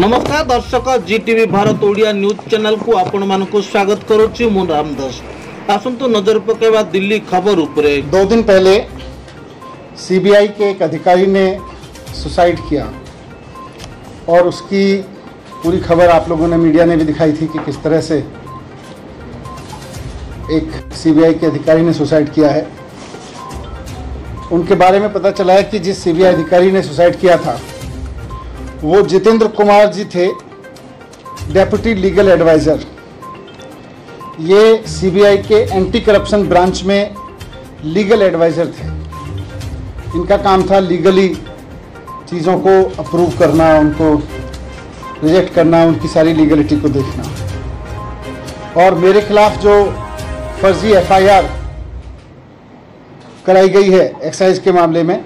नमस्कार दर्शक Zee TV Bharat Odia news channel को आपण मानक स्वागत करुच्ची मु रामदास। आसंतु नजर पकेवा दिल्ली खबर उपरे। 2 दिन पहले सीबीआई के एक अधिकारी ने सुसाइड किया और उसकी पूरी खबर आप लोगों ने मीडिया ने भी दिखाई थी कि किस तरह से एक सीबीआई के अधिकारी ने सुसाइड किया है। उनके बारे में पता चला है कि जिस सीबीआई अधिकारी ने सुसाइड किया था वो जितेंद्र कुमार जी थे, डेप्यूटी लीगल एडवाइज़र। ये सीबीआई के एंटी करप्शन ब्रांच में लीगल एडवाइज़र थे। इनका काम था लीगली चीज़ों को अप्रूव करना, उनको रिजेक्ट करना, उनकी सारी लीगलिटी को देखना। और मेरे खिलाफ जो फर्जी एफआईआर कराई गई है एक्साइज के मामले में,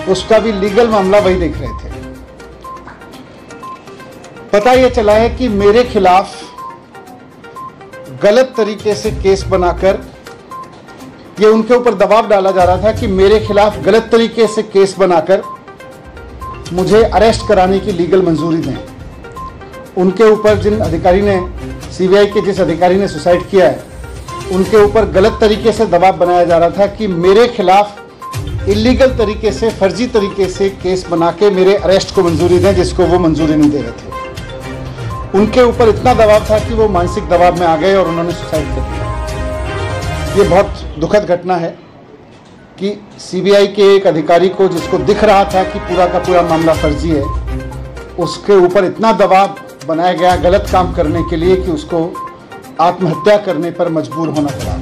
उसका भी लीगल मामला वही देख रहे थे। पता ये चला है कि मेरे खिलाफ गलत तरीके से केस बनाकर ये उनके ऊपर दबाव डाला जा रहा था कि मेरे खिलाफ गलत तरीके से केस बनाकर मुझे अरेस्ट कराने की लीगल मंजूरी दें। उनके ऊपर जिन अधिकारी ने, सीबीआई के जिस अधिकारी ने सुसाइड किया है, उनके ऊपर गलत तरीके से दबाव बनाया जा रहा था कि मेरे खिलाफ इलीगल तरीके से, फर्जी तरीके से केस बना के मेरे अरेस्ट को मंजूरी दें, जिसको वो मंजूरी नहीं दे रहे थे। उनके ऊपर इतना दबाव था कि वो मानसिक दबाव में आ गए और उन्होंने सुसाइड कर दिया। ये बहुत दुखद घटना है कि सीबीआई के एक अधिकारी को, जिसको दिख रहा था कि पूरा का पूरा मामला फर्जी है, उसके ऊपर इतना दबाव बनाया गया गलत काम करने के लिए कि उसको आत्महत्या करने पर मजबूर होना पड़ा।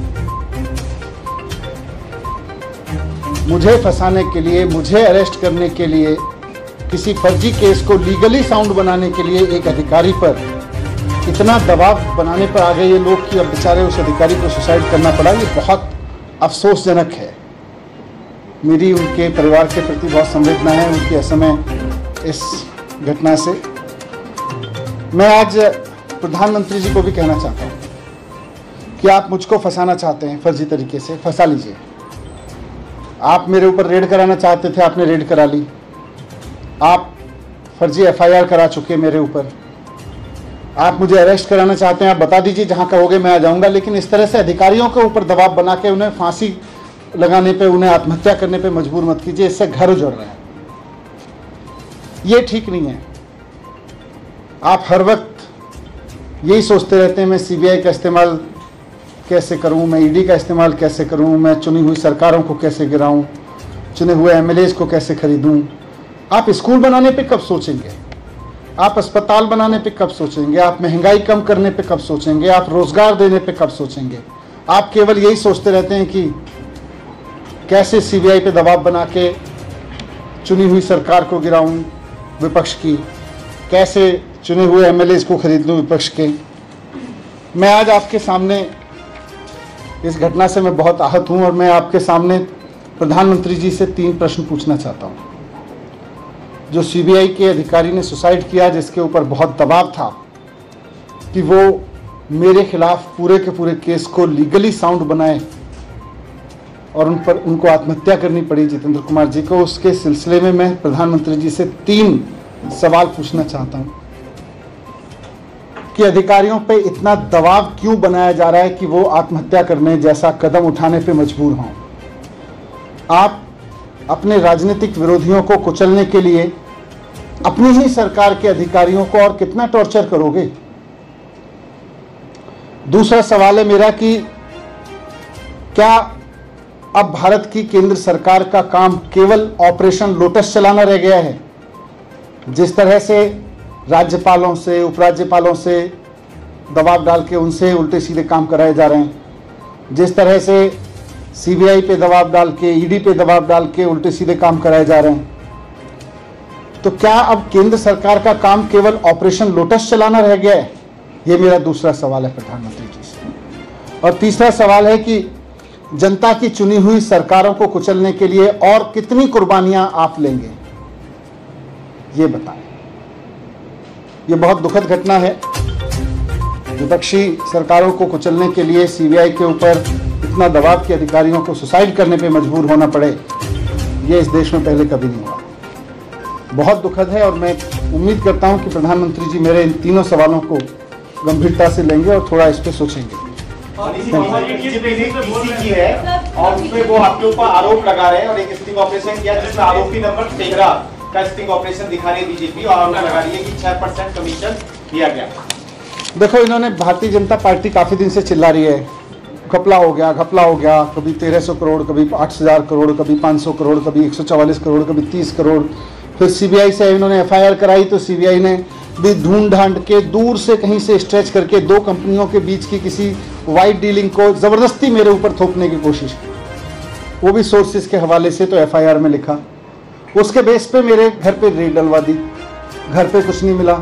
मुझे फंसाने के लिए, मुझे अरेस्ट करने के लिए, किसी फर्जी केस को लीगली साउंड बनाने के लिए एक अधिकारी पर इतना दबाव बनाने पर आ गए ये लोग कि अब बेचारे उस अधिकारी को सुसाइड करना पड़ा। ये बहुत अफसोसजनक है। मेरी उनके परिवार के प्रति बहुत संवेदना है उनके असमय इस घटना से। मैं आज प्रधानमंत्री जी को भी कहना चाहता हूँ कि आप मुझको फंसाना चाहते हैं फर्जी तरीके से, फंसा लीजिए। आप मेरे ऊपर रेड कराना चाहते थे, आपने रेड करा ली। आप फर्जी एफआईआर करा चुके मेरे ऊपर। आप मुझे अरेस्ट कराना चाहते हैं, आप बता दीजिए, जहां कहोगे मैं आ जाऊंगा। लेकिन इस तरह से अधिकारियों के ऊपर दबाव बना के उन्हें फांसी लगाने पे, उन्हें आत्महत्या करने पे मजबूर मत कीजिए। इससे घर उजड़ रहे हैं। ये ठीक नहीं है। आप हर वक्त यही सोचते रहते हैं मैं सीबीआई का इस्तेमाल कैसे करूं, मैं ईडी का इस्तेमाल कैसे करूं, मैं चुनी हुई सरकारों को कैसे गिराऊं, चुने हुए एमएलएज को कैसे खरीदूं। आप स्कूल बनाने पे कब सोचेंगे? आप अस्पताल बनाने पे कब सोचेंगे? आप महंगाई कम करने पे कब सोचेंगे? आप रोजगार देने पे कब सोचेंगे? आप केवल यही सोचते रहते हैं कि कैसे सीबीआई पे दबाव बना के चुनी हुई सरकार को गिराऊं विपक्ष की, कैसे चुने हुए एमएलएज को खरीद लूं विपक्ष के। मैं आज आपके सामने इस घटना से मैं बहुत आहत हूं और मैं आपके सामने प्रधानमंत्री जी से 3 प्रश्न पूछना चाहता हूं। जो सीबीआई के अधिकारी ने सुसाइड किया, जिसके ऊपर बहुत दबाव था कि वो मेरे खिलाफ पूरे के पूरे केस को लीगली साउंड बनाए और उनको आत्महत्या करनी पड़ी जितेंद्र कुमार जी को, उसके सिलसिले में मैं प्रधानमंत्री जी से 3 सवाल पूछना चाहता हूं कि अधिकारियों पे इतना दबाव क्यों बनाया जा रहा है कि वो आत्महत्या करने जैसा कदम उठाने पे मजबूर हों। आप अपने राजनीतिक विरोधियों को कुचलने के लिए अपनी ही सरकार के अधिकारियों को और कितना टॉर्चर करोगे? दूसरा सवाल है मेरा कि क्या अब भारत की केंद्र सरकार का काम केवल ऑपरेशन लोटस चलाना रह गया है? जिस तरह से राज्यपालों से, उपराज्यपालों से दबाव डाल के उनसे उल्टे सीधे काम कराए जा रहे हैं, जिस तरह से सीबीआई पे दबाव डाल के, ईडी पे दबाव डाल के उल्टे सीधे काम कराए जा रहे हैं, तो क्या अब केंद्र सरकार का काम केवल ऑपरेशन लोटस चलाना रह गया है? ये मेरा दूसरा सवाल है प्रधानमंत्री जी से। और तीसरा सवाल है कि जनता की चुनी हुई सरकारों को कुचलने के लिए और कितनी कुर्बानियां आप लेंगे, ये बताएं। ये बहुत दुखद घटना है। विपक्षी सरकारों को कुचलने के लिए सीबीआई के ऊपर इतना दबाव के अधिकारियों को सुसाइड करने पे मजबूर होना पड़े, ये इस देश में पहले कभी नहीं हुआ। बहुत दुखद है और मैं उम्मीद करता हूं कि प्रधानमंत्री जी मेरे इन तीनों सवालों को गंभीरता से लेंगे और थोड़ा इस पर सोचेंगे। की है और उसमें वो आपके ऊपर आरोप लगा रहे हैं और एक स्टिंग ऑपरेशन किया जिसमें आरोपी नंबर 13 का स्टिंग ऑपरेशन दिखा रही है बीजेपी और आरोप लगा रही है कि 6% कमीशन दिया गया। देखो, इन्होंने भारतीय जनता पार्टी काफी दिन से चिल्ला रही है घपला हो गया, कभी 1300 करोड़, कभी 8000 करोड़, कभी 500 करोड़, कभी 144 करोड़, कभी 30 करोड़। फिर सीबीआई से इन्होंने एफआईआर कराई तो सीबीआई ने भी ढूंढ ढांड के दूर से कहीं से स्ट्रेच करके दो कंपनियों के बीच की किसी वाइट डीलिंग को जबरदस्ती मेरे ऊपर थोपने की कोशिश की, वो भी सोर्सेज के हवाले से। तो एफआईआर में लिखा, उसके बेस पे मेरे घर पे रेड डलवा दी, घर पे कुछ नहीं मिला।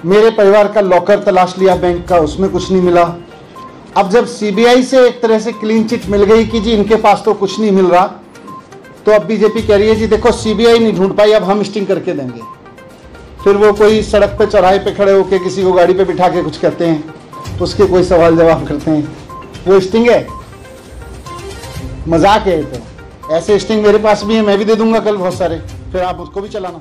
मेरे परिवार का लॉकर तलाश लिया बैंक का, उसमें कुछ नहीं मिला। अब जब सीबीआई से एक तरह से क्लीन चिट मिल गई कि जी इनके पास तो कुछ नहीं मिल रहा, तो अब बीजेपी कह रही है जी देखो सीबीआई नहीं ढूंढ पाई, अब हम स्टिंग करके देंगे। फिर वो कोई सड़क पे चौराहे पे खड़े होकर किसी को गाड़ी पे बिठा के कुछ कहते हैं, उसके कोई सवाल जवाब करते हैं, वो स्टिंग है? मजाक है। तो ऐसे स्टिंग मेरे पास भी है, मैं भी दे दूंगा कल बहुत सारे, फिर आप उसको भी चलाना।